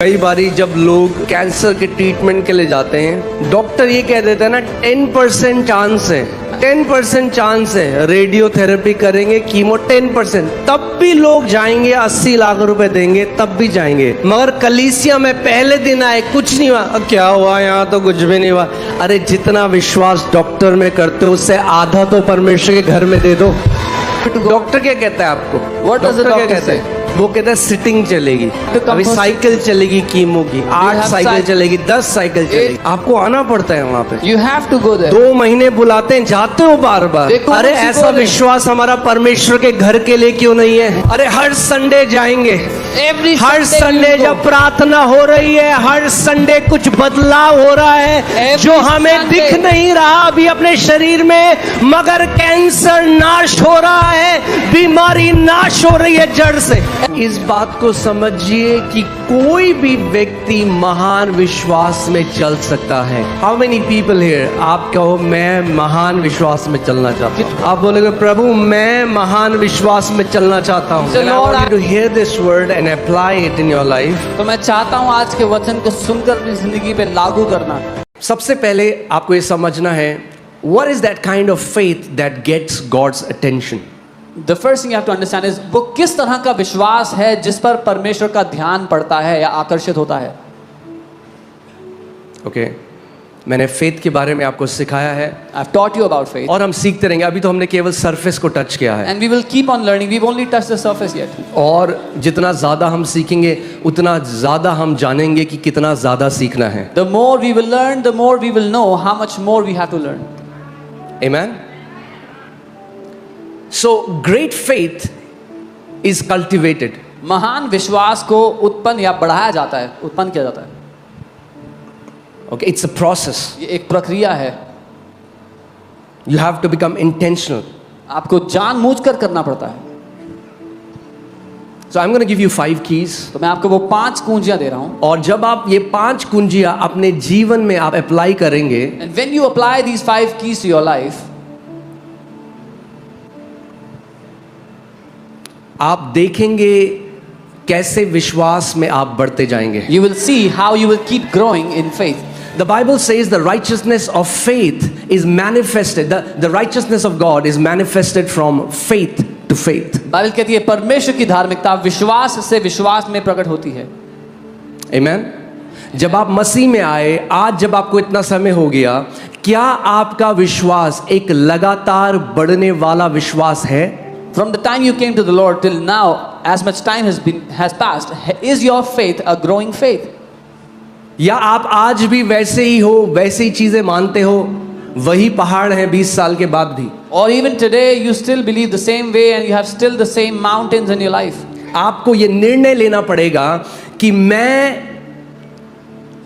कई बारी जब लोग कैंसर के ट्रीटमेंट के लिए जाते हैं, डॉक्टर ये कह देता है ना 10% चांस है, 10% चांस है, रेडियोथेरेपी करेंगे, कीमो 10%, तब भी लोग जाएंगे, 80 लाख रुपए देंगे तब भी जाएंगे। मगर कलीसिया में पहले दिन आए, कुछ नहीं हुआ, क्या हुआ, यहाँ तो कुछ भी नहीं हुआ। अरे जितना विश्वास डॉक्टर में करते हो उससे आधा तो परमेश्वर के घर में दे दो। डॉक्टर क्या कहता है आपको? डॉक्टर क्या कहता है? वो कहता है सिटिंग चलेगी, अभी साइकिल चलेगी, कीमो की 8 साइकिल चलेगी, 10 साइकिल चलेगी, आपको आना पड़ता है वहाँ पे। You have to go there. 2 महीने बुलाते हैं, जाते हो बार बार। अरे ऐसा विश्वास हमारा परमेश्वर के घर के लिए क्यों नहीं है? अरे हर संडे जाएंगे, हर संडे जब प्रार्थना हो रही है, हर संडे कुछ बदलाव हो रहा है जो हमें दिख नहीं रहा अभी अपने शरीर में, मगर कैंसर नाश हो रहा है, बीमारी नाश हो रही है जड़ से। इस बात को समझिए कि कोई भी व्यक्ति महान विश्वास में चल सकता है। हाउ मेनी पीपल हियर, आप कहो मैं महान विश्वास में चलना चाहता हूँ। आप बोलेंगे प्रभु मैं महान विश्वास में चलना चाहता हूँ। So Lord, I want you to hear this word and apply it in your life. तो मैं चाहता हूँ आज के वचन को सुनकर अपनी जिंदगी पे लागू करना। सबसे पहले आपको ये समझना है, what is that kind of faith that gets God's attention? The first thing you have to understand is वो किस तरह का विश्वास है जिस पर परमेश्वर का ध्यान पड़ता है या आकर्षित होता है। ओके, मैंने फेथ के बारे में आपको सिखाया है। I've taught you about faith. और हम सीखते रहेंगे। अभी तो हमने केवल सरफेस को टच किया है। And we will keep on learning. We've only touched the surface yet. और जितना ज़्यादा हम सीखेंगे उतना ज़्यादा हम जानेंगे कि कितना ज़्यादा सीखना है। The more we will learn, the more we will know how much more we have to learn. Amen? So great faith is cultivated. महान विश्वास को उत्पन्न या बढ़ाया जाता है, उत्पन्न किया जाता है। Okay, it's a process. ये एक प्रक्रिया है। You have to become intentional. आपको जानबूझकर करना पड़ता है। So I'm going to give you 5 keys. तो मैं आपको वो 5 कुंजियां दे रहा हूँ। और जब आप ये 5 कुंजियां अपने जीवन में आप अप्लाई करेंगे, And when you apply these 5 keys to your life, आप देखेंगे कैसे विश्वास में आप बढ़ते जाएंगे। you will see how you will keep growing in faith. The Bible says the righteousness of faith is manifested. The righteousness of God is manifested from faith to faith. Bible कहती है परमेश्वर की धार्मिकता विश्वास से विश्वास में प्रकट होती है। Amen? जब आप मसीह में आए, आज जब आपको इतना समय हो गया, क्या आपका विश्वास एक लगातार बढ़ने वाला विश्वास है? From the time you came to the Lord till now, as much time has passed, is your faith a growing faith? या आप आज भी वैसे ही हो, वैसे ही चीजें मानते हो, वही पहाड़ हैं 20 साल के बाद भी? Or even today you still believe the same way and you have still the same mountains in your life? आपको ये निर्णय लेना पड़ेगा कि मैं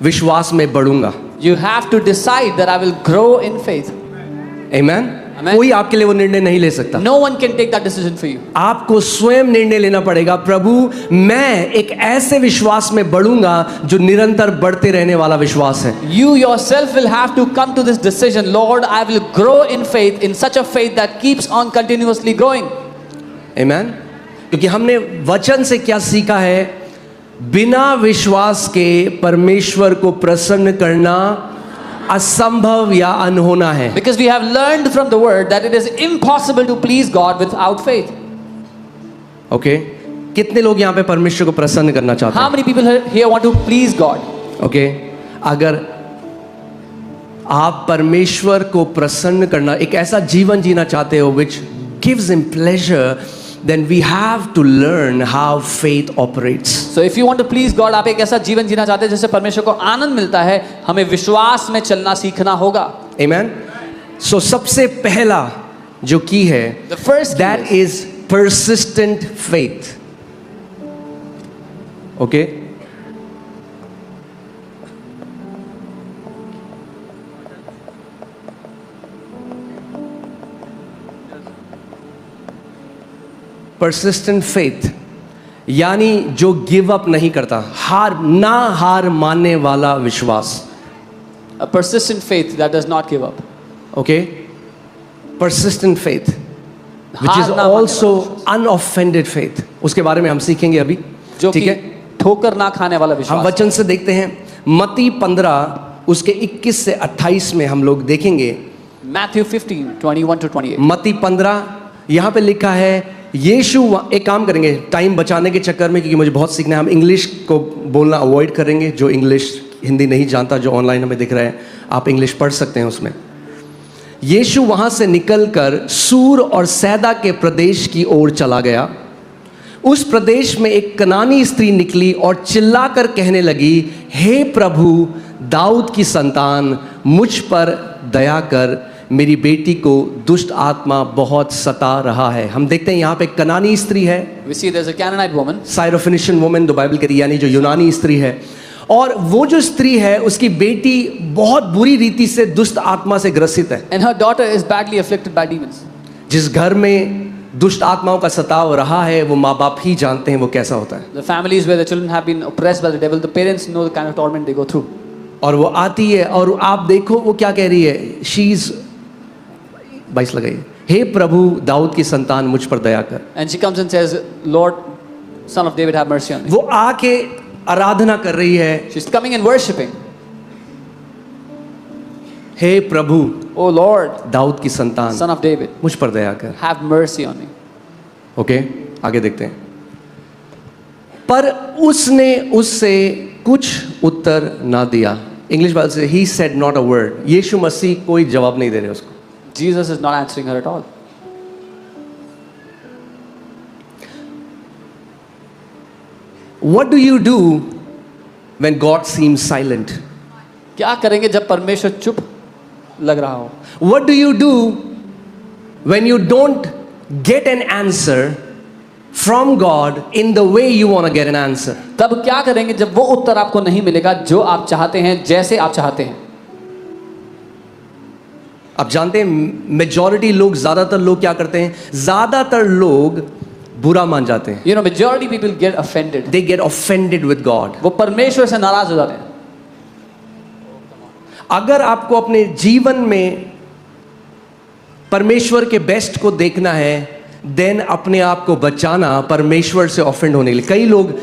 विश्वास में बढ़ूंगा। You have to decide that I will grow in faith. Amen? Amen. कोई आपके लिए वो निर्णय नहीं ले सकता। No one can take that decision for you. आपको स्वयं निर्णय लेना पड़ेगा, प्रभु मैं एक ऐसे विश्वास में बढ़ूंगा जो निरंतर बढ़ते रहने वाला विश्वास है। You yourself will have to come to this decision, Lord, I will grow in faith, in such a faith that keeps on continuously growing. Amen? क्योंकि हमने वचन से क्या सीखा है, बिना विश्वास के परमेश्वर को प्रसन्न करना असंभव या अनहोना है। Because we have learned from the word that it is impossible to please God without faith. Okay, कितने लोग यहाँ पे परमेश्वर को प्रसन्न करना चाहते How हैं? many people here want to please God? Okay, अगर आप परमेश्वर को प्रसन्न करना, एक ऐसा जीवन जीना चाहते हो which gives him pleasure, then we have to learn how faith operates. So if you want to please God, आप एक ऐसा जीवन जीना चाहते हैं जिससे परमेश्वर को आनंद मिलता है, हमें विश्वास में चलना सीखना होगा। Amen? So सबसे पहला जो की है, The first key that is persistent faith. Okay? Persistent faith यानी जो गिव अप नहीं करता, हार मानने वाला विश्वास। A persistent faith that does not give up. Okay? Persistent faith, which is हार ना मानने also unoffended faith. उसके बारे में हम सीखेंगे अभी, जो ठीक कि है? ठोकर ना खाने वाला हम विश्वास। वचन से देखते हैं मत्ती 15 उसके 21 से 28 में हम लोग देखेंगे। Matthew 15, 21 to 28. मत्ती 15 यहाँ पे लिखा है यीशु एक काम करेंगे टाइम बचाने के चक्कर में, क्योंकि मुझे बहुत सीखना है, हम इंग्लिश को बोलना अवॉइड करेंगे। जो इंग्लिश हिंदी नहीं जानता, जो ऑनलाइन हमें दिख रहा है, आप इंग्लिश पढ़ सकते हैं उसमें। यीशु वहां से निकलकर सूर और सैदा के प्रदेश की ओर चला गया। उस प्रदेश में एक कनानी स्त्री निकली और चिल्लाकर कहने लगी, हे प्रभु दाऊद की संतान, मुझ पर दया कर, मेरी बेटी को दुष्ट आत्मा बहुत सता रहा है। हम देखते हैं यहाँ पे कनानी स्त्री है, We see there's a Canaanite woman. Syrophoenician woman जो बाइबल कहती है, यानी जो यूनानी स्त्री है। और वो जो स्त्री है उसकी बेटी बहुत बुरी रीति से दुष्ट आत्मा से ग्रसित है। And her daughter is badly afflicted by demons. जिस घर में दुष्ट आत्माओं का सताव रहा है वो माँ बाप ही जानते हैं वो कैसा होता है। The families where the children have been oppressed by the devil, the parents know the kind of torment they go through. और वो आती है और आप देखो वो क्या कह रही है, शीज 22 लगाइए, हे प्रभु दाऊद की संतान मुझ पर दया कर। And she comes and says, Lord, son of David, have mercy on me. वो आके आराधना कर रही है, She's coming and worshipping. Hey Prabhu Oh Lord, Dawood की संतान son of David, मुझ पर दया कर। have mercy on me. Okay आगे देखते हैं। पर उसने उससे कुछ उत्तर ना दिया। इंग्लिश बाइबल से ही सेड नॉट अ वर्ड। यीशु मसीह कोई जवाब नहीं दे रहे उसको। Jesus is not answering her at all. What do you do when God seems silent? क्या करेंगे जब परमेश्वर चुप लग रहा हो? What do you do when you don't get an answer from God in the way you want to get an answer? तब क्या करेंगे जब वो उत्तर आपको नहीं मिलेगा जो आप चाहते हैं, जैसे आप चाहते हैं? आप जानते हैं मेजॉरिटी लोग, ज्यादातर लोग क्या करते हैं, ज्यादातर लोग बुरा मान जाते हैं। You know, majority people get offended. They get offended with God. वो परमेश्वर से नाराज हो जाते हैं। अगर आपको अपने जीवन में परमेश्वर के बेस्ट को देखना है, देन अपने आप को बचाना परमेश्वर से ऑफेंड होने के लिए। कई लोग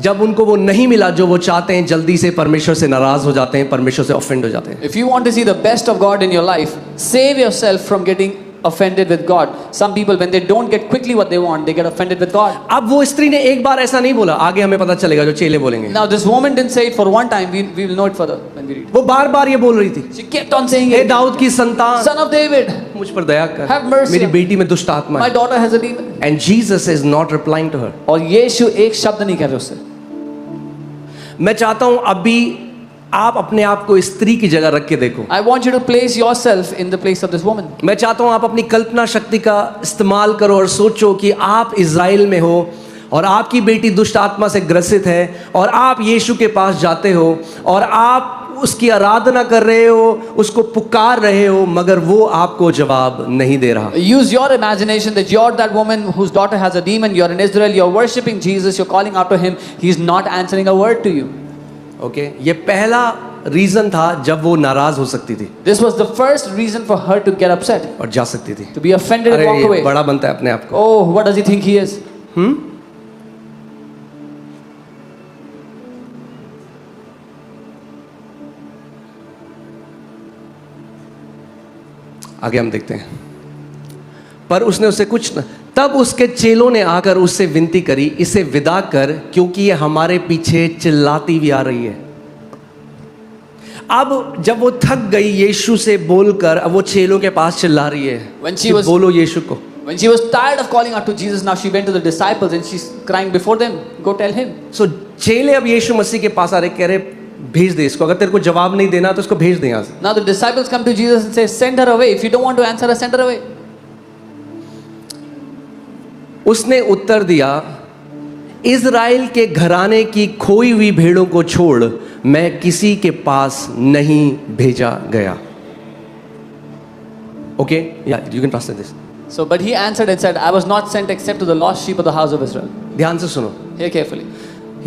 जब उनको वो नहीं मिला जो वो चाहते हैं, जल्दी से परमेश्वर से नाराज हो जाते हैं, परमेश्वर से ऑफेंड हो जाते हैं। If you want to see the best of God in your life, save yourself from getting offended with God. Some people, when they don't get quickly what they want, they get offended with God. अब वो स्त्री ने एक बार ऐसा नहीं बोला, आगे हमें पता चलेगा जो चेले बोलेंगे। Now this woman didn't say it for one time. We will know it further when we read. वो बार बार ये बोल रही थी, She kept on saying hey it. Dawood की संतान, Son of David, मुझ पर दया कर, Have mercy मेरी on- बेटी में दुष्ट आत्मा my है। daughter has a demon. And Jesus is not replying to her. और यीशु एक शब्द नहीं कह रहे उससे। मैं चाहता हूं अभी आप अपने आप को स्त्री की जगह रख के देखो। I want you to place yourself in the place of this woman. मैं चाहता हूं आप अपनी कल्पना शक्ति का इस्तेमाल करो और सोचो कि आप इज़राइल में हो और आपकी बेटी दुष्ट आत्मा से ग्रसित है और आप यीशु के पास जाते हो और आप उसकी आराधना कर रहे हो, उसको पुकार रहे हो, मगर वो आपको जवाब नहीं दे रहा। Use your imagination that you're that woman whose daughter has a demon. You're in Israel. You're worshiping Jesus. You're calling out to him. He's not answering a word to you. Okay ये पहला reason था जब वो नाराज हो सकती थी This was the first reason for her to get upset, और जा सकती थी। to be offended and अरे walk ये away. बड़ा बनता है अपने आप को। Oh, what does he think he is? आगे हम देखते हैं। पर उसने उससे कुछ न, तब उसके चेलों ने आकर उससे विनती करी, इसे विदा कर, क्योंकि ये हमारे पीछे चिल्लाती भी आ रही है। अब जब वो थक गई यीशु से बोलकर, अब वो चेलों के पास चिल्ला रही है When she कि was- बोलो यीशु को। When she was tired of calling out to Jesus, now she went to the disciples and she's crying before them, go tell him. सो चेले अब यीशु मसीह के पास आ रहे, कह रहे भेज दे इसको, अगर तेरे को जवाब नहीं देना तो इसको भेज दे यहाँ से। Now the disciples come to Jesus and say, send her away. If you don't want to answer her, send her away. उसने उत्तर दिया, इज़राइल के घराने की खोई हुई भेड़ों को छोड़ मैं किसी के पास नहीं भेजा गया। ओके या you can translate this. So, but he answered and said, I was not sent except to the lost sheep of the house of Israel. ध्यान से सुनो, Hear carefully.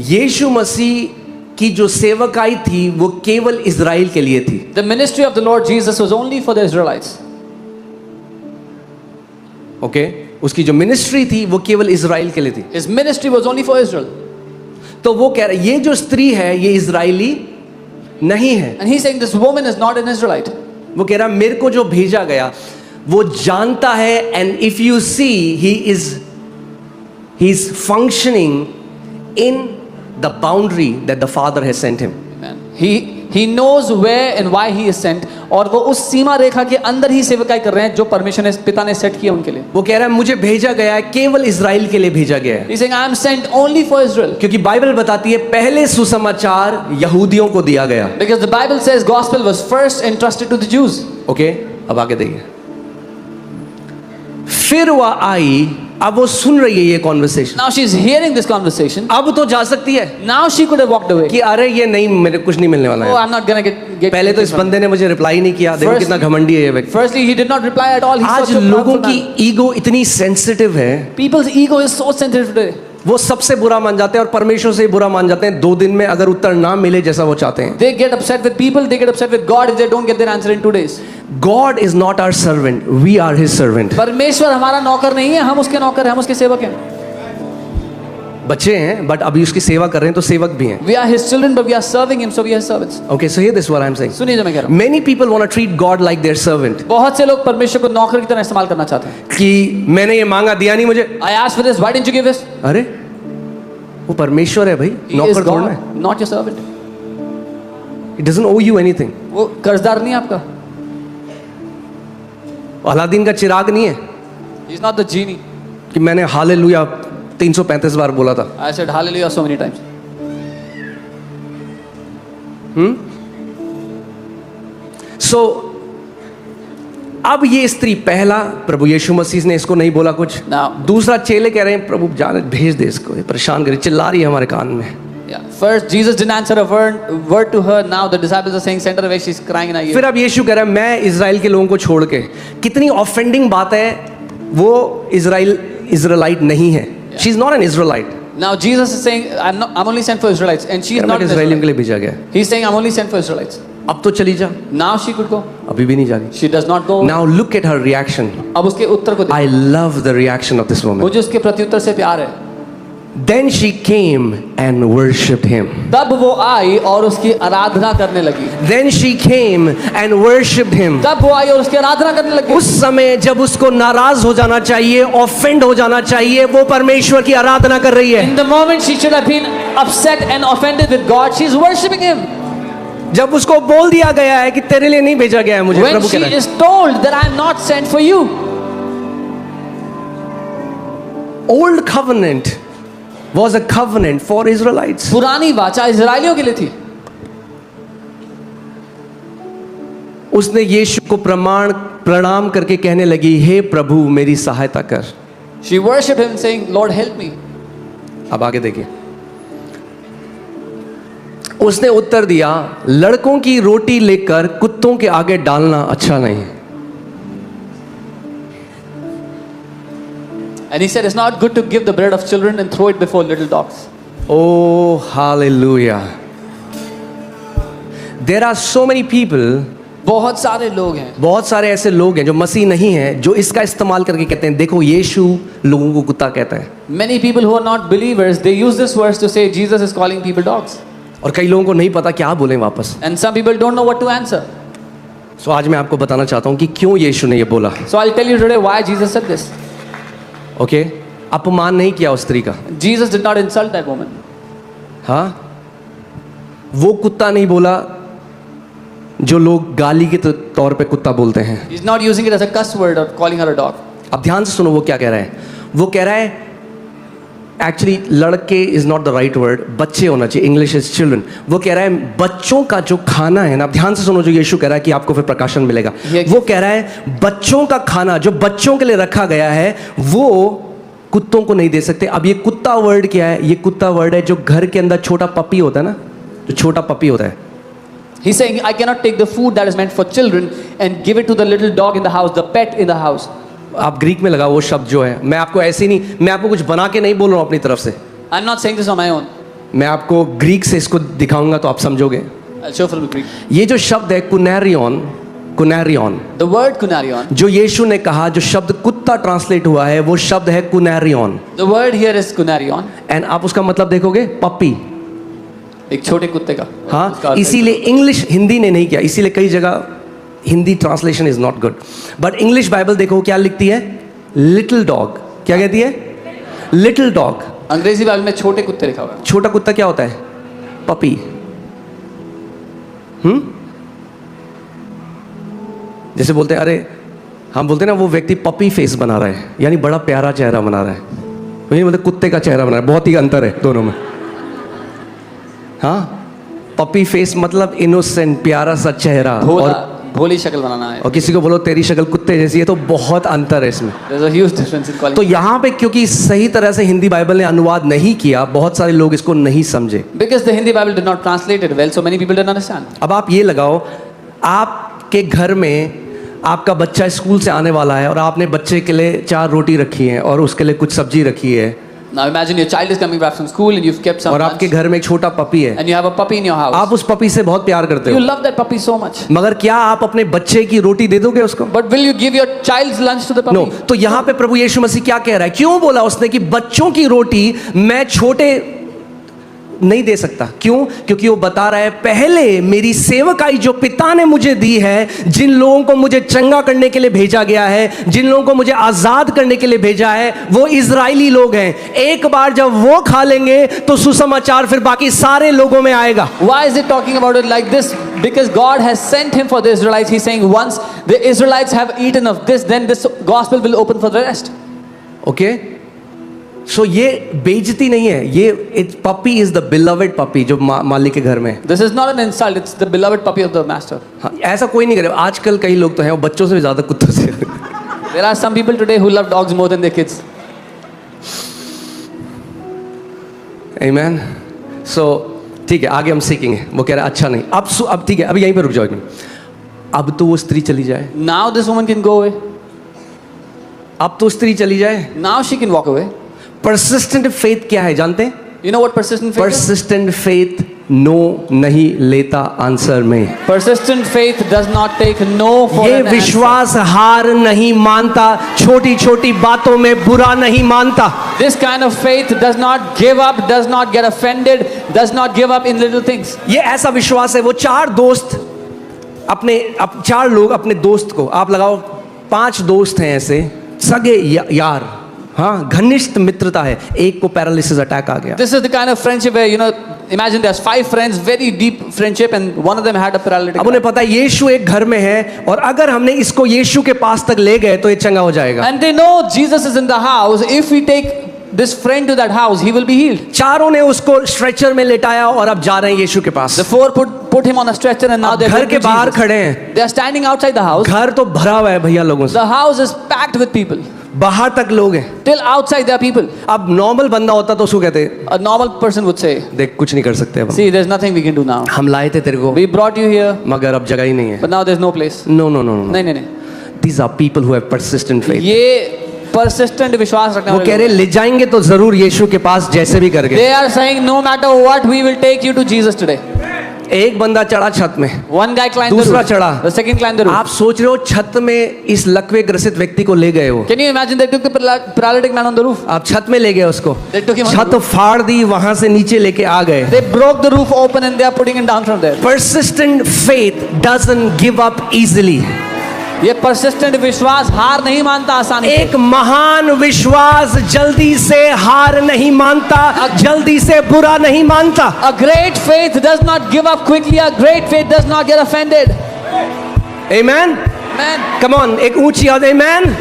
यीशु मसीह की जो सेवकाई थी वो केवल इज़राइल के लिए थी। The ministry of the Lord Jesus was only for the Israelites. Okay उसकी जो मिनिस्ट्री थी वो केवल इज़राइल के लिए थी। His ministry was only for Israel. तो वो कह रहा है ये जो स्त्री है ये इजरायली नहीं है। And he's saying this woman is not an Israelite. वो कह रहा है मेरे को जो भेजा गया वो जानता है, and if you see he is functioning in the boundary that the father has sent him. He knows where and why he is sent. और वो उस सीमा रेखा के अंदर ही सेवकाई कर रहे हैं जो परमेश्वर ने, पिता ने सेट किया उनके लिए। वो कह रहा है मुझे भेजा गया है, केवल इजराइल के लिए भेजा गया है। He's saying I am sent only for Israel. क्योंकि बाइबल बताती है पहले सुसमाचार यहूदियों को दिया गया। Because the Bible says gospel was first entrusted to the Jews. Okay, अब आगे देखिए। फिर वह आई, अब वो सुन रही है ये conversation. Now she is hearing this conversation. अब तो जा सकती है Now she could have walked away. कि अरे ये नहीं, मेरे कुछ नहीं मिलने वाला Oh, है। I'm not gonna get पहले तो इस बंदे ने मुझे रिप्लाई नहीं किया, देखो कितना घमंडी है ये व्यक्ति। Firstly, he did not reply at all. He's आज such a लोगों proudful की man. ईगो इतनी सेंसिटिव है, People's ego is so sensitive today. वो सबसे बुरा मान जाते हैं और परमेश्वर से बुरा मान जाते हैं 2 दिन में अगर उत्तर ना मिले जैसा वो चाहते हैं। They get upset with people, they get upset with God if they don't get their answer in 2 days. God is not our servant, we are his servant। परमेश्वर हमारा नौकर नहीं है, हम उसके नौकर हैं, हम उसके सेवक हैं। बच्चे हैं बट अभी उसकी सेवा कर रहे हैं तो सेवक भी हैं। We are his children but we are serving him, so we are servants. Okay, so here this is what I'm saying। सुनिए जो मैं कह रहा हूँ। Many people want to treat God like their servant। बहुत से लोग परमेश्वर को नौकर की तरह इस्तेमाल करना चाहते हैं। कि मैंने ये मांगा, दिया नहीं मुझे। I asked for this, why didn't you give this? अरे वो परमेश्वर है भाई, He is नौकर थोड़ा है। God, not your servant. He doesn't owe you anything। वो कर्जदार नहीं है आपका। अलादीन का चिराग नहीं है He is not the genie. कि मैंने हालेलुया 335 बार बोला था। I said hallelujah so many times. So अब ये स्त्री, पहला प्रभु यीशु मसीह ने इसको नहीं बोला कुछ। Now- दूसरा चेले कह रहे हैं प्रभु जाने भेज दे इसको, ये परेशान करे, चिल्ला रही है हमारे कान में। Yeah. First, Jesus didn't answer a word to her. Now the disciples are saying, send her away. She's crying in our ear. फिर अब यीशु कह रहा है मैं इजराइल के लोगों को छोड़ के, कितनी ऑफेंडिंग बात है, वो इजराइलाइट नहीं है। She is not an Israelite. Now Jesus is saying, I'm only sent for Israelites, and she is not an इजराइलियों के Israelite. लिए भेजा गया। He's saying, I'm only sent for Israelites. अब तो चली जा। Now she could go. अभी भी नहीं जा रही। She does not go. Now look at her reaction. अब उसके उत्तर को देखो। I love the reaction of this woman. मुझे उसके प्रत्युत्तर से प्यार है। Then she came and worshipped him. तब वो आई और उसकी आराधना करने लगी। Then she came and worshipped him. तब वो आई और उसकी आराधना करने लगी। उस समय जब उसको नाराज हो जाना चाहिए, ऑफेंड हो जाना चाहिए, वो परमेश्वर की आराधना कर रही है। In the moment she should have been upset and offended with God, she is worshiping Him. जब उसको बोल दिया गया है कि तेरे लिए नहीं भेजा गया है मुझे, When प्रभु she कह रहा है। is told that I am not sent for you. Old covenant was a covenant for Israelites। पुरानी वाचा इजरायलियों के लिए थी। उसने यीशु को प्रणाम करके कहने लगी, हे प्रभु मेरी सहायता कर। She worshipped him saying, Lord help me. अब आगे देखिए, उसने उत्तर दिया, लड़कों की रोटी लेकर कुत्तों के आगे डालना अच्छा नहीं। And he said, it's not good to give the bread of children and throw it before little dogs. Oh hallelujah। There are so many people, बहुत सारे लोग हैं, बहुत सारे ऐसे लोग हैं जो मसीह नहीं हैं, जो इसका इस्तेमाल करके कहते हैं देखो यीशु लोगों को कुत्ता कहता है। many people who are not believers, they use this verse to say Jesus is calling people dogs. और कई लोगों को नहीं पता क्या बोलें वापस। And some people don't know what to answer. सो आज मैं आपको बताना चाहता हूं कि क्यों यीशु ने ये बोला। So I'll tell you today why Jesus said this. Okay, अपमान नहीं किया उस स्त्री का। Jesus did not insult that woman. हाँ, वो कुत्ता नहीं बोला जो लोग गाली के तौर पे कुत्ता बोलते हैं। He's not using it as a cuss word or calling her a dog. अब ध्यान से सुनो वो क्या कह रहा है। वो कह रहा है एक्चुअली लड़के is not the right word, बच्चे होना चाहिए, इंग्लिश इज चिल्ड्रन। वो कह रहा है बच्चों का जो खाना है ना, अब ध्यान से सुनो जो यीशु कह रहा है कि आपको फिर प्रकाशन मिलेगा। वो कह रहा है बच्चों का खाना जो बच्चों के लिए रखा गया है वो कुत्तों को नहीं दे सकते। अब ये कुत्ता वर्ड क्या है? ये कुत्ता वर्ड है जो घर के अंदर छोटा पपी होता है ना, जो छोटा पपी होता है। He's saying, I cannot take the food that is meant for children and give it to the little dog in the house, the pet in the house. आप ग्रीक में लगाओ वो शब्द जो है, मैं आपको ऐसे नहीं, मैं आपको कुछ बना के नहीं बोल रहा हूँ अपनी तरफ से। I'm not saying this on my own. मैं आपको ग्रीक से इसको दिखाऊंगा तो आप समझोगे। I'll show from the Greek. ये जो शब्द है कुनैरियन, कुनैरियन, The word kunarion, जो यीशु ने कहा, जो शब्द कुत्ता ट्रांसलेट हुआ है वो शब्द है कुनैरियन। the word here is kunarion. And आप उसका मतलब देखोगे पपी। एक छोटे कुत्ते का। उसका हाँ, अर्थ है- इसीलिए इंग्लिश हिंदी ने नहीं किया, इसीलिए कई जगह Hindi translation is not good, but English Bible देखो क्या लिखती है, लिटिल डॉग। क्या कहती है? Little dog. अंग्रेजी बाइबल में छोटे कुत्ते लिखा हुआ है। छोटा कुत्ता क्या होता है? पपी। जैसे बोलते हैं, अरे हम बोलते हैं ना, वो व्यक्ति पपी फेस बना रहा है, यानी बड़ा प्यारा चेहरा बना रहा है, वही मतलब कुत्ते का चेहरा बना रहा है, बहुत ही अंतर है दोनों में। हाँ, पपी फेस मतलब इनोसेंट, प्यारा सा चेहरा, और भोली शक्ल बनाना है। और किसी को बोलो तेरी शक्ल कुत्ते जैसी है, तो बहुत अंतर है इसमें। There's a huge difference in quality. तो यहाँ पे क्योंकि सही तरह से हिंदी बाइबल ने अनुवाद नहीं किया, बहुत सारे लोग इसको नहीं समझे। Because the Hindi Bible did not translate it well, so many people didn't understand. अब आप ये लगाओ, आपके घर में आपका बच्चा स्कूल से आने वाला है और आपने बच्चे के लिए 4 रोटी रखी है और उसके लिए कुछ सब्जी रखी है, Now imagine your child is coming back from school and you've kept some और lunch, आपके घर में एक छोटा पपी है, and you have a puppy in your house. आप उस पपी से बहुत प्यार करते You हो, love that puppy so much. मगर क्या आप अपने बच्चे की रोटी दे दोगे उसको? But will you give your child's lunch to the puppy? No. तो यहाँ पे प्रभु यीशु मसीह क्या कह रहा है? क्यों बोला उसने कि बच्चों की रोटी मैं छोटे नहीं दे सकता? क्यों? क्योंकि वो बता रहा है, पहले मेरी सेवकाई जो पिता ने मुझे दी है, जिन लोगों को मुझे चंगा करने के लिए भेजा गया है, जिन लोगों को मुझे आजाद करने के लिए भेजा है, वो इजरायली लोग हैं। एक बार जब वो खा लेंगे तो सुसमाचार फिर बाकी सारे लोगों में आएगा। Why is it talking about it like this? Because God has sent him for the Israelites. He's saying once the Israelites have eaten of this, then this gospel will open for the rest. Okay, so ये बेइज्जती नहीं है, ये puppy is the beloved puppy जो मालिक के घर में। This is not an insult. It's the beloved puppy of the master. हाँ, ऐसा कोई नहीं करे। आजकल कई लोग तो हैं वो बच्चों से भी ज्यादा कुत्तों से। There are some people today who love dogs more than their kids. आमेन। सो ठीक है, आगे हम सीखेंगे। वो कह रहा है अच्छा नहीं, अब ठीक है, अब यहीं पे रुक जाओ एक मिनट। अब तो वो स्त्री चली जाए, Now this woman can go away. अब तो स्त्री चली जाए। Now she can walk away. Persistent faith क्या है जानते हैं? You know what persistent faith is? Persistent faith no नहीं लेता आंसर में। Persistent faith does not take no for ये an answer. विश्वास हार नहीं मानता, छोटी छोटी बातों में बुरा नहीं मानता। This kind of faith does not give up, does not get offended, does not give up in little things. ये ऐसा विश्वास है, वो 4 दोस्त अब 4 लोग अपने दोस्त को, आप लगाओ 5 दोस्त हैं ऐसे सगे यार, हाँ, घनिष्ठ मित्रता है, एक को पैरालिसिस अटैक आ गया। This is the kind of friendship where, you know, imagine there's 5 friends, very deep friendship, and one of them had a paralytic. अब उन्हें पता है यीशु एक घर में है, और अगर हमने इसको यीशु के पास तक ले गए तो ये चंगा हो जाएगा। And they know Jesus is in the house. If we take this friend to that house, he will be healed. चारों ने उसको स्ट्रेचर में लेटाया और अब जा रहे हैं यीशु के पास। The 4 put him on a stretcher, and now they're घर going के to बाहर Jesus. खड़े हैं, They are standing outside the house. घर तो भरा हुआ है भैया लोगों से, The house is packed with people. बाहर तक लोग हैं। Till outside there are people. अब नॉर्मल बंदा होता तो उसको कहते, A normal person would say, देख कुछ नहीं कर सकते अब, see, there's nothing we can do now. हम लाए थे तेरे को, We brought you here, मगर अब जगह ही नहीं है। but now there's no place. No no no no, नहीं नहीं नहीं, these are people who have persistent faith. ये persistent विश्वास रखने वो वाले कह रहे लोग। ले जाएंगे तो जरूर यीशु के पास जैसे भी करके। They are saying no matter what, we will take you to Jesus today. एक बंदा चढ़ा छत में, One guy climbed the दूसरा roof. चढ़ा। The second climbed the roof. आप सोच रहे हो छत में इस लकवे ग्रसित व्यक्ति को ले गए हो, Can you imagine they took the paralytic man on the roof? आप छत में ले गए उसको, They took him on the छत फाड़ दी, वहां से नीचे लेके आ गए। They broke the roof open and they are putting him down from there. Persistent faith doesn't give up easily. ये persistent विश्वास हार नहीं मानता आसानी से। एक महान विश्वास जल्दी से हार नहीं मानता, जल्दी से बुरा नहीं मानता। A great faith does not give up quickly. A great faith does not get offended. Amen. Amen. Come on, एक ऊंची आवाज amen। Amen.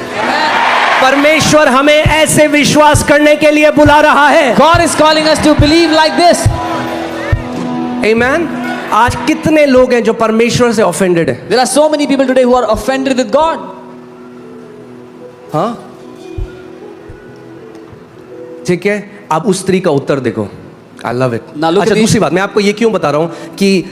परमेश्वर हमें ऐसे विश्वास करने के लिए बुला रहा है। God is calling us to believe like this. Amen। आज कितने लोग हैं जो परमेश्वर से ऑफेंडेड है? There are so many people today who are offended with God. हाँ, ठीक है। अब उस स्त्री का उत्तर देखो, I love it. Now look अच्छा, at the- दूसरी बात मैं आपको ये क्यों बता रहा हूँ कि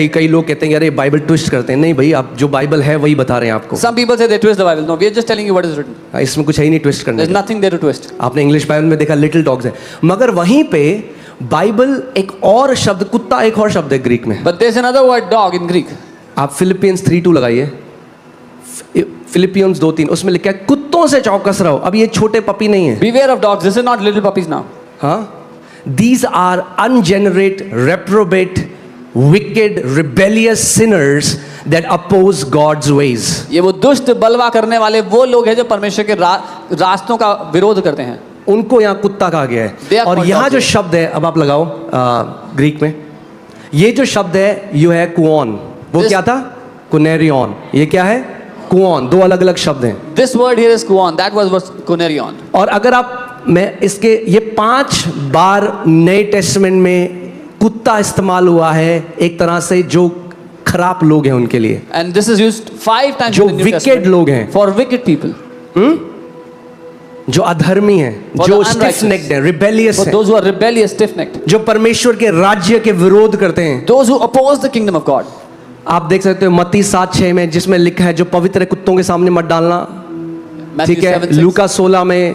कई लोग कहते हैं अरे बाइबल ट्विस्ट करते हैं। नहीं भाई, आप जो बाइबल है वही बता रहे हैं आपको। Some people say they twist the Bible. No, we are just telling you what is written. इसमें कुछ है ही नहीं ट्विस्ट करने There's का। nothing there to twist. आपने इंग्लिश बाइबल में देखा लिटिल डॉग्स है, मगर वहीं पे बाइबल एक और शब्द, कुत्ता एक और शब्द है ग्रीक में। But there's another word, dog, in Greek. आप फिलिपियंस 3:2 लगाइए, फिलिपियंस 2:3, उसमें लिखा है कुत्तों से चौकस रहो। अब ये छोटे पपी नहीं है, Beware of dogs. This is not little puppies now. हाँ, These are ungenerate, reprobate, wicked, rebellious sinners that oppose God's ways. ये वो दुष्ट बलवा करने वाले वो लोग हैं जो परमेश्वर के रास्तों का विरोध करते हैं। उनको यहाँ कुत्ता कहा गया They है। are और called यहाँ जो dogs. शब्द है, अब आप लगाओ ग्रीक में, ये जो शब्द है यू है कुओन, वो This- क्या था? कुनेरियन। ये क्या है? कुओन। दो अलग अलग शब्द हैं। This word here is kuon, that was kunerion. और अगर आप, मैं इसके ये 5 बार नए टेस्टमेंट में कुत्ता इस्तेमाल हुआ है एक तरह से जो खराब लोग हैं उनके लिए, And this is used 5 times जो in the New wicked Testament लोग हैं, for wicked people, जो अधर्मी हैं, For जो the स्टिफ unrighteous. नेक्ड हैं, रिबेलियस for हैं, those who are rebellious, stiff-necked, जो परमेश्वर के राज्य के विरोध करते हैं। those who oppose the kingdom of God. आप देख सकते हो मत्ती 7:6 में, जिसमें लिखा है जो पवित्र कुत्तों के सामने मत डालना। Matthew ठीक है। 7:6. लूका 16 में,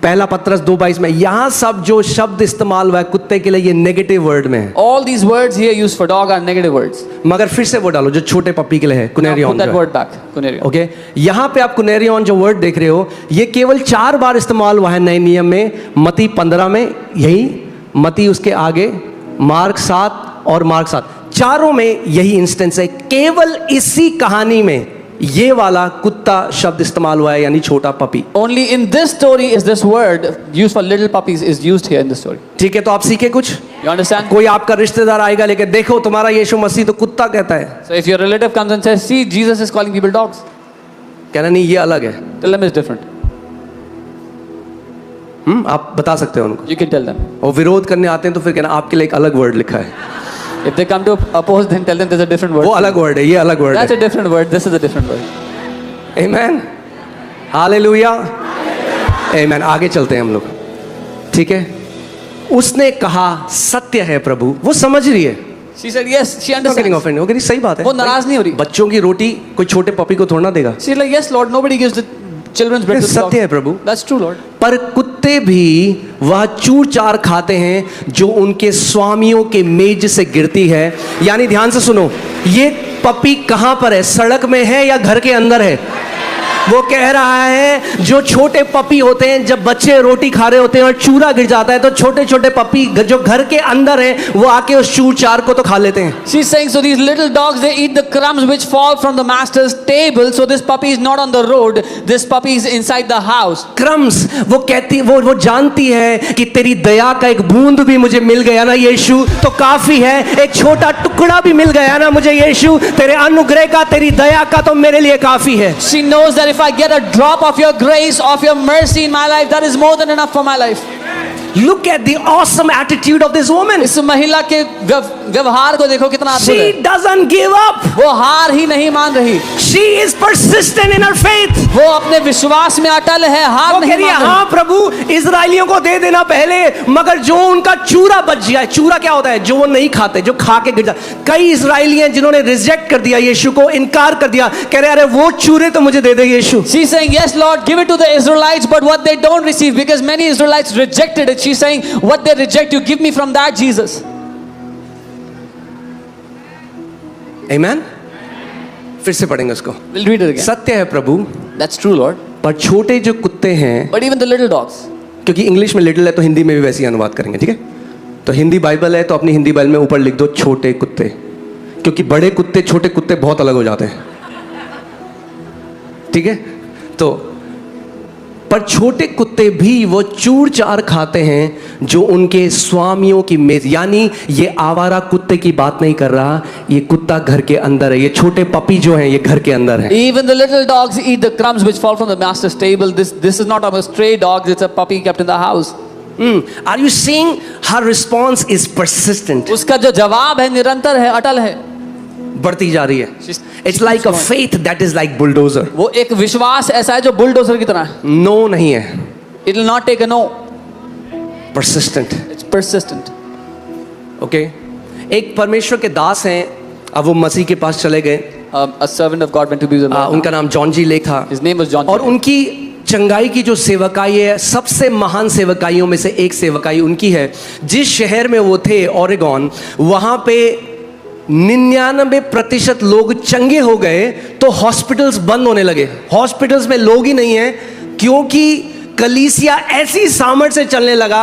पहला पत्रस 2:22 में, यहाँ सब जो शब्द इस्तेमाल हुआ है कुत्ते के लिए, ये नेगेटिव वर्ड में है। All these words here used for dog are negative words. मगर फिर से वो डालो जो छोटे पपी के लिए है, Now कुनेरियन put that जो है। word back, kunerion. ओके, यहाँ पे आप कुनेरियन जो वर्ड देख रहे हो, ये केवल 4 बार इस्तेमाल हुआ है नए नियम में। मती 15 में यही, मती उसके आगे, मार्क 7 और मार्क 7, चारों में यही इंस्टेंस है। केवल इसी कहानी में ये वाला कुत्ता शब्द इस्तेमाल हुआ है, यानी छोटा puppy. Only in this story is this word used for little puppies is used here in this story. ठीक है, तो आप सीखे कुछ। You understand? कोई आपका रिश्तेदार आएगा लेके, देखो तुम्हारा यीशु मसीह तो कुत्ता कहता है, So if your relative comes and says, "See, Jesus is calling people dogs," कहना नहीं ये अलग है। tell them it's different. आप बता सकते हो उनको। You can tell them. और विरोध करने आते हैं तो फिर कहना आपके लिए एक अलग वर्ड लिखा है, If they come to oppose, then tell them there's a different word. वो अलग वर्ड है, ये अलग वर्ड That's है। a different word. This is a different word. Amen, hallelujah, amen. आगे चलते हैं हम लोग, ठीक है। उसने कहा सत्य है प्रभु, वो समझ रही है। She said yes. She Not getting understands. offended, वो कह रही सही बात है। वो नाराज नहीं हो रही। बच्चों की रोटी कोई छोटे पपी को थोड़ा ना देगा। She's like, yes, Lord. Nobody gives the children's bread to the सत्य है dogs. Prabhu. That's true, Lord. पर कुत्ते भी वह चूर चार खाते हैं जो उनके स्वामियों के मेज से गिरती है। यानी ध्यान से सुनो, ये पपी कहां पर है? सड़क में है या घर के अंदर है? वो कह रहा है जो छोटे पपी होते हैं, जब बच्चे रोटी खा रहे होते हैं और चूरा गिर जाता है, तो छोटे छोटे पपी जो घर के अंदर है वो आके उस चूर चार को तो खा लेते हैं। She's saying, so these little dogs, they eat the crumbs which fall from the master's table. So this puppy is not on the road. This puppy is inside the house. Crumbs, वो कहती, वो जानती है कि तेरी दया का एक बूंद भी मुझे मिल गया ना यीशु तो काफी है। एक छोटा टुकड़ा भी मिल गया ना मुझे यीशु, तेरे अनुग्रह का, तेरी दया का, तो मेरे लिए काफी है। She knows that if I get a drop of your grace, of your mercy in my life, that is more than enough for my life. Look at the awesome attitude of this woman. इस महिला के व्यवहार को देखो कितना अद्भुत She है। doesn't give up. वो हार ही नहीं मान रही। She is persistent in her faith. वो अपने विश्वास में अटल है, हार वो नहीं कह रही है, मान रही। हाँ प्रभु, इजरायलियों को दे देना पहले, मगर जो उनका चूरा बच जाए। चूरा क्या होता है? जो वो नहीं खाते, जो खा के गिर जाए। कई इजरायली हैं जिन्होंने रिजेक्ट कर दिया यीशु को, इनकार कर दिया, कह रहे अरे वो चूरे तो मुझे दे दे यीशु। She's saying, yes, Lord, give it to the Israelites, but what they don't receive, because many Israelites rejected it. She's saying, what they reject, you give me from that, Jesus. Amen? फिर से पढ़ेंगे उसको। We'll read it again. सत्य है प्रभु, That's true, Lord. पर छोटे जो कुत्ते हैं, But even the little dogs. क्योंकि इंग्लिश में लिटिल है तो हिंदी में भी वैसे ही अनुवाद करेंगे, ठीक है। तो हिंदी बाइबल है तो अपनी हिंदी बाइबल में ऊपर लिख दो छोटे कुत्ते, क्योंकि बड़े कुत्ते छोटे कुत्ते बहुत अलग हो जाते हैं, ठीक है। तो पर छोटे कुत्ते भी वो चूर चार खाते हैं जो उनके स्वामियों की मेज। यानी ये आवारा कुत्ते की बात नहीं कर रहा, ये कुत्ता घर के अंदर है। ये छोटे पपी जो हैं ये घर के अंदर है। Even the little dogs eat the crumbs which fall from the master's table. This is not a stray dog, it's a puppy kept in the house. Are you seeing her response is persistent? उसका जो जवाब है निरंतर है, अटल है। बढ़ती जा रही है। It's like a faith that is like bulldozer. वो एक विश्वास ऐसा है जो बुलडोजर की तरह है। No नहीं है, It will not take a no. persistent. It's persistent. Okay? एक परमेश्वर के दास हैं, अब वो मसीह के पास चले गए। A servant of God went to be with the Lord. उनका नाम जॉन जी लेक था। His name was John. और उनकी चंगाई की जो सेवकाई है, सबसे महान सेवकाइयों में से एक सेवकाई उनकी है। जिस शहर में वो थे, ओरेगॉन, वहाँ पे 99% लोग चंगे हो गए तो हॉस्पिटल्स बंद होने लगे। हॉस्पिटल्स में लोग ही नहीं हैं, क्योंकि कलीसिया ऐसी सामर्थ से चलने लगा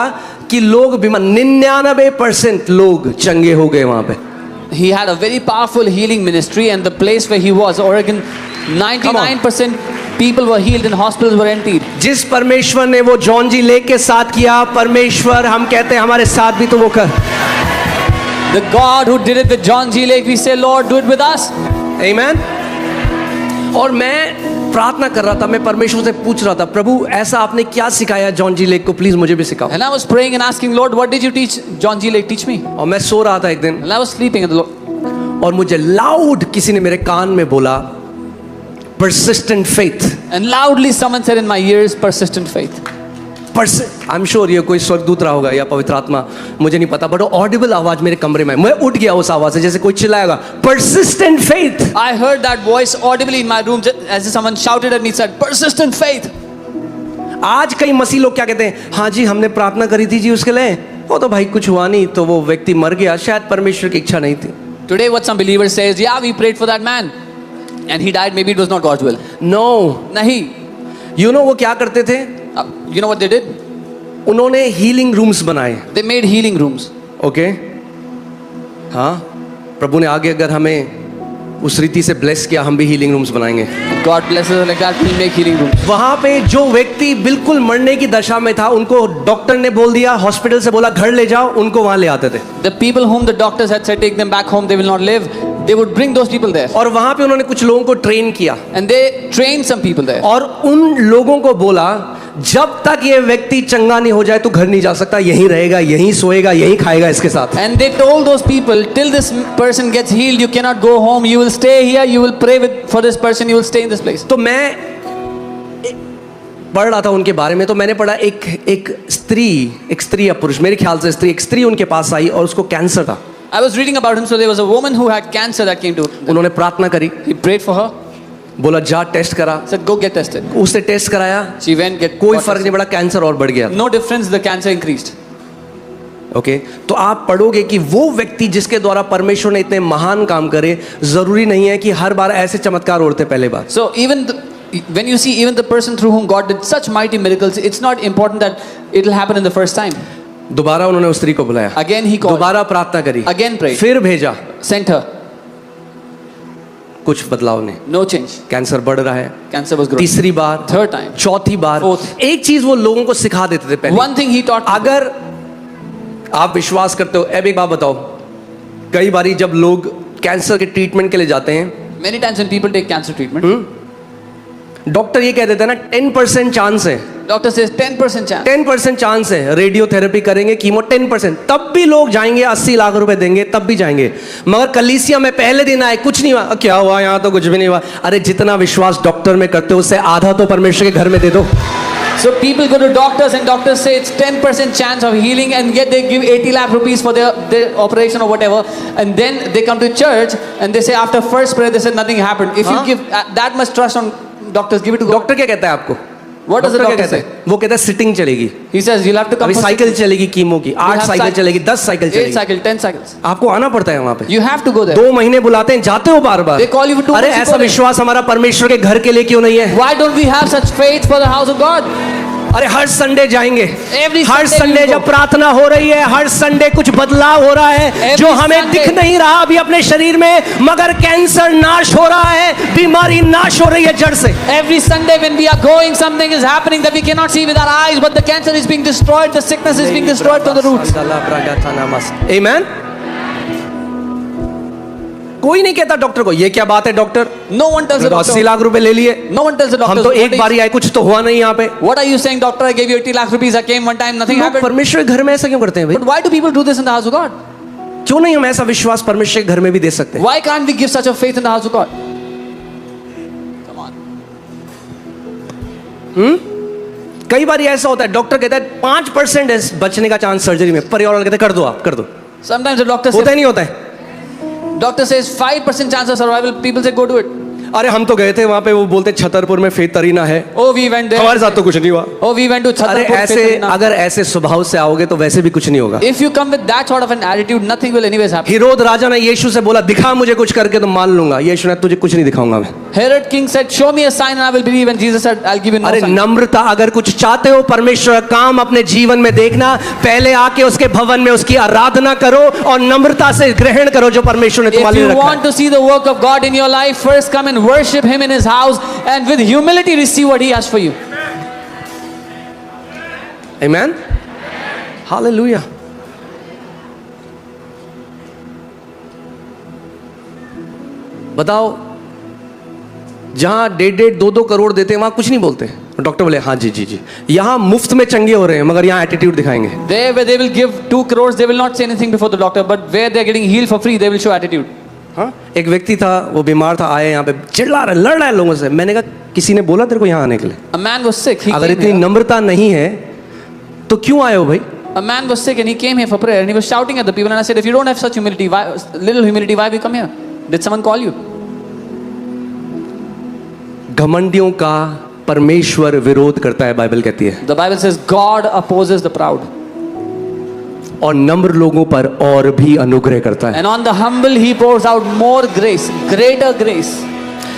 कि लोग बीमार 99% लोग चंगे हो गए वहां पे। He had a very powerful healing ministry, and the place where he was, Oregon, 99% people were healed and hospitals were emptied. जिस परमेश्वर ने वो जॉन जी लेक के साथ किया, परमेश्वर हम कहते हैं हमारे साथ भी तो वो कर। The God who did it with John G. Lake, we say, Lord, do it with us. आमीन। और मैं प्रार्थना कर रहा था, मैं परमेश्वर से पूछ रहा था, प्रभु ऐसा आपने क्या सिखाया जॉन जी लेक को, प्लीज मुझे भी सिखाओ। And I was praying and asking, Lord, what did you teach John G. Lake? Teach me. और मैं सो रहा था एक दिन, And I was sleeping, and the Lord, और मुझे लाउड किसी ने मेरे कान में बोला, persistent faith। and loudly someone said in my ears, persistent faith. I am sure ये कोई स्वर्गदूत रहा होगा या पवित्र आत्मा, मुझे नहीं पता, बट ऑडिबल आवाज मेरे कमरे में, मैं उठ गया उस आवाज से, जैसे कोई चिल्लाएगा, persistent faith। I heard that voice audibly in my room, as if someone shouted at me, said, persistent faith. आज कई मसीह लोग क्या कहते हैं, हाँ जी हमने प्रार्थना करी थी जी उसके लिए, वो तो भाई कुछ हुआ नहीं, तो वो व्यक्ति मर गया, शायद परमेश्वर की इच्छा नहीं थी। Today what some believers say is, yeah, we prayed for that man and he died, maybe it was not God's will. No, Nahi. You know वो क्या करते थे, You know what they did? उन्होंने हीलिंग रूम्स बनाए। They made healing rooms. Okay हाँ, प्रभु ने आगे अगर हमें उस रीति से ब्लेस किया, हम भी हीलिंग रूम्स बनाएंगे। God blesses us like that, we make healing rooms. वहां पे जो व्यक्ति बिल्कुल मरने की दशा में था, उनको डॉक्टर ने बोल दिया, हॉस्पिटल से बोला घर ले जाओ, उनको वहां ले आते थे। The people whom the doctors had said take them back home, they will not live, they would bring those people there. और वहां पे उन्होंने कुछ लोगों को ट्रेन किया, And they trained some people there. और उन लोगों को बोला, जब तक ये व्यक्ति चंगा नहीं हो जाए तो घर नहीं जा सकता, यहीं रहेगा, यहीं सोएगा, यहीं खाएगा इसके साथ। And they told those people, till this person gets healed, you cannot go home, you will stay here, you will pray for this person, you will stay in this place. तो मैं पढ़ रहा था उनके बारे में, तो मैंने पढ़ा एक स्त्री या पुरुष, मेरे ख्याल से स्त्री, एक स्त्री उनके पास आई और उसको कैंसर था। I was reading about him, so there was a woman who had cancer that came to them. उन्होंने प्रार्थना करी, He prayed for her, बोला जा टेस्ट करा, said go get tested. उसने टेस्ट कराया, She went, कोई got फर्क नहीं tested. पड़ा, कैंसर और बढ़ गया। No difference, the cancer increased. Okay तो आप पढ़ोगे कि वो व्यक्ति जिसके द्वारा परमेश्वर ने इतने महान काम करे, जरूरी नहीं है कि हर बार ऐसे चमत्कार होते पहले बार। So even when you see even the person through whom God did such mighty miracles, it's not important that it will happen in the first time. दोबारा उन्होंने उस स्त्री को बुलाया, Again he called, दोबारा प्रार्थना करी, again prayed, फिर भेजा, sent her, कुछ बदलाव नहीं, no change. कैंसर बढ़ रहा है। Cancer was growing. तीसरी बार, Third time, चौथी बार, Fourth. एक चीज वो लोगों को सिखा देते थे पहले। one thing he taught. अगर आप विश्वास करते हो, अब एक बात बताओ, कई बारी जब लोग कैंसर के ट्रीटमेंट के लिए जाते हैं, Many times when people take cancer treatment, doctor ये कह देते हैं ना 10% चांस है, doctor says 10% chance. 10% चांस है, रेडियोथेरेपी करेंगे, कीमो 10%, तब भी लोग जाएंगे, 80 लाख रुपए देंगे, तब भी जाएंगे। मगर कलीसिया में पहले दिन आए, कुछ नहीं हुआ, क्या हुआ, यहाँ तो कुछ भी नहीं हुआ। अरे जितना विश्वास डॉक्टर में करते हो, उससे आधा तो परमेश्वर के घर में दे दो। So people go to doctors and doctors say it's 10% chance of healing, and yet they give 80 lakh rupees for their operation or whatever, and then they come to church and they say after first prayer they said nothing happened. If you give that much trust on doctors, give it to God. Doctor क्या कहता है आपको? What does the doctor क्या doctor कहता say? है? वो कहता है सिटिंग चलेगी, He says you'll have to come अभी for साइकिल चलेगी कीमो की, 8 have साइकिल cycle. चलेगी, 10 साइकिल 8 चलेगी, cycle, 10 cycles. आपको आना पड़ता है वहां पे। You have to go there. 2 महीने बुलाते हैं, जाते हो बार बार। They call you for 2 अरे months, you ऐसा go there. विश्वास हमारा परमेश्वर के घर के लिए क्यों नहीं है? Why don't we have such faith for the house of God? अरे हर संडे जाएंगे, Every her Sunday Sunday we go. जब प्रार्थना हो रही है, हर संडे कुछ बदलाव हो रहा है, Every जो हमें Sunday. दिख नहीं रहा अभी अपने शरीर में, मगर कैंसर नाश हो रहा है, बीमारी नाश हो रही है जड़ से। Every Sunday when we are going, something is happening that we cannot see with our eyes, but the cancer is being destroyed, the sickness is being destroyed from the roots. Amen? कोई नहीं कहता doctor को, ये क्या बात है doctor, No one tells the 80 doctor. Lakh रुपए ले लिए, No one tells the doctor. हम तो एक बार ही आए, कुछ तो हुआ नहीं यहाँ पे। What are you saying, doctor? I gave you 80 lakh rupees. I came one time, nothing लोग happened. परमेश्वर के घर में ऐसा क्यों करते हैं भाई? But why do people do this in the house of God? क्यों नहीं हम ऐसा विश्वास परमेश्वर के घर में भी दे सकते हैं? Why can't we give such a faith in the house of God? Come on. कई बार ऐसा होता है, डॉक्टर कहता है 5% है बचने का चांस सर्जरी में, परिवार वाले कहते हैं कर दो, आप कर दो, Sometimes the doctor होता says, ही नहीं होता है। doctor says 5% chance of survival. People say go do it. अरे हम तो गए थे वहां पे, वो बोलते छतरपुर में फेत अरीना है, Oh, we went there. हमारे साथ तो कुछ नहीं हुआ। Oh, we went to अरे Chhatarpur. ऐसे Faith Arena. अगर ऐसे स्वभाव से आओगे तो वैसे भी कुछ नहीं होगा। If you come with that sort of an attitude, nothing will anyways happen. हिरोद राजा ने यीशु से बोला दिखा मुझे कुछ करके तो मान लूंगा। यीशु ने तुझे कुछ नहीं दिखाऊंगा मैं। Herod king said, "Show me a sign and I will believe." And Jesus said, "I'll give you no अरे sign." नम्रता, अगर कुछ चाहते हो परमेश्वर का काम अपने जीवन में देखना, पहले आके उसके भवन में उसकी आराधना करो और नम्रता से ग्रहण करो जो परमेश्वर ने If तुम्हारे लिए you रखा want है। to see the work of God in your life, first come and worship Him in His house, and with humility receive what He has for you. Amen? Hallelujah. बताओ, जहां 1.5-2 करोड़ देते हैं वहां कुछ नहीं बोलते। डॉक्टर बोले हाँ जी जी जी, यहाँ मुफ्त में चंगे हो रहे हैं मगर यहाँ एटीट्यूड दिखाएंगे। There, where they will give 2 crores, they will not say anything before the doctor. But where they are getting healed for free, they will show attitude. हाँ, एक व्यक्ति था, वो बीमार था, आए यहाँ पे चिल्ला रहा, लड़ रहा है लोगों से। मैंने कहा किसी ने बोला तेरे को यहाँ आने के लिए? A man was sick. He अगर came इतनी here. नम्रता नहीं है तो क्यों आए हो भाई? A man was sick and he came here for prayer and he was shouting at the people. And I said, if you don't have such humility, little humility, why have you come here? Did someone call you? घमंडियों का परमेश्वर विरोध करता है, Bible कहती है, The Bible says God opposes the proud. और नम्र लोगों पर और भी अनुग्रह करता है। And on the humble He pours out more grace, greater grace.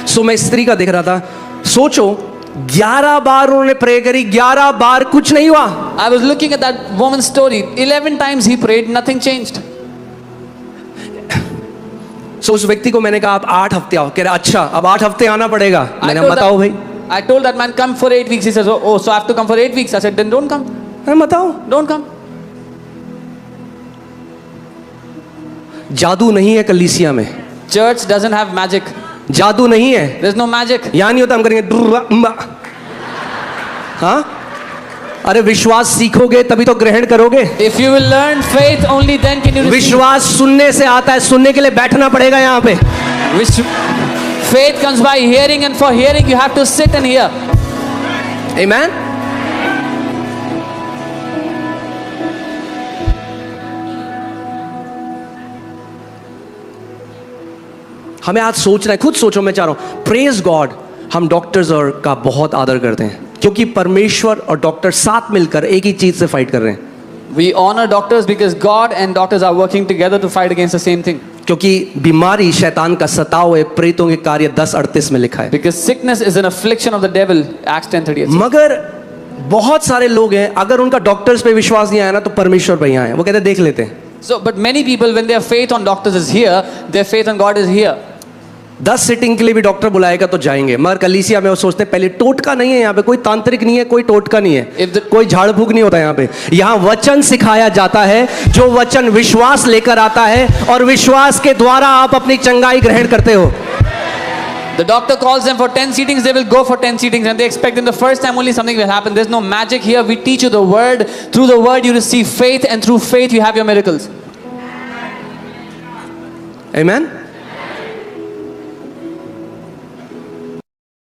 सो मैं स्त्री का देख रहा था, सोचो 11 बार उन्होंने प्रे करी, 11 बार कुछ नहीं हुआ। I was looking at that woman's story. 11 times he prayed, nothing changed. सो उस व्यक्ति को मैंने कहा आप 8 हफ्ते आओ। कह रहा अच्छा अब 8 हफ्ते आना पड़ेगा। मैंने बताओ भाई। I told that man, come for 8 weeks. He says, oh, so I have to come for 8 weeks. I said, then don't come. बताओ, Don't come. जादू नहीं है कलीसिया में, Church doesn't have magic. जादू नहीं है, There's no magic. यहाँ नहीं होता हम करेंगे दुर्रा, हाँ? अरे विश्वास सीखोगे तभी तो ग्रहण करोगे। If you will learn faith, only then can you receive. विश्वास सुनने से आता है, सुनने के लिए बैठना पड़ेगा यहाँ पे। Faith comes by hearing, and for hearing you have to sit and hear. Amen? हमें आज सोचना है, खुद सोचो, मैं चाह रहा हूं, प्रेज गॉड, हम डॉक्टर्स और का बहुत आदर करते हैं क्योंकि परमेश्वर और डॉक्टर साथ मिलकर एक ही चीज से फाइट कर रहे हैं। We honor doctors because God and doctors are working together to fight against the same thing. क्योंकि बीमारी शैतान का सताव है, प्रेतों के कार्य 10:38 में लिखा है। Because sickness is an affliction of the devil, Acts 10:38. मगर बहुत सारे लोग हैं, अगर उनका डॉक्टर्स पे विश्वास नहीं आया ना तो परमेश्वर पे यहाँ है, वो कहते हैं देख लेते हैं। So, but many people, when their faith on doctors is here, their faith on God is here. 10 seating के लिए भी डॉक्टर बुलाएगा तो जाएंगे, मगर कलीसिया में वो सोचते हैं पहले टोटका नहीं है यहाँ पे, कोई तांत्रिक नहीं है, कोई टोटका नहीं है, कोई झाड़ फूक नहीं होता यहाँ पे। यहाँ वचन सिखाया जाता है, जो वचन विश्वास लेकर आता है और विश्वास के द्वारा आप अपनी चंगाई ग्रहण करते हो। The doctor calls them for 10 seatings, they will go for 10 seatings, and they expect in the first time only something will happen. There's no magic here. We teach you the word. Through the word you receive faith, and through faith you have your miracles. Amen?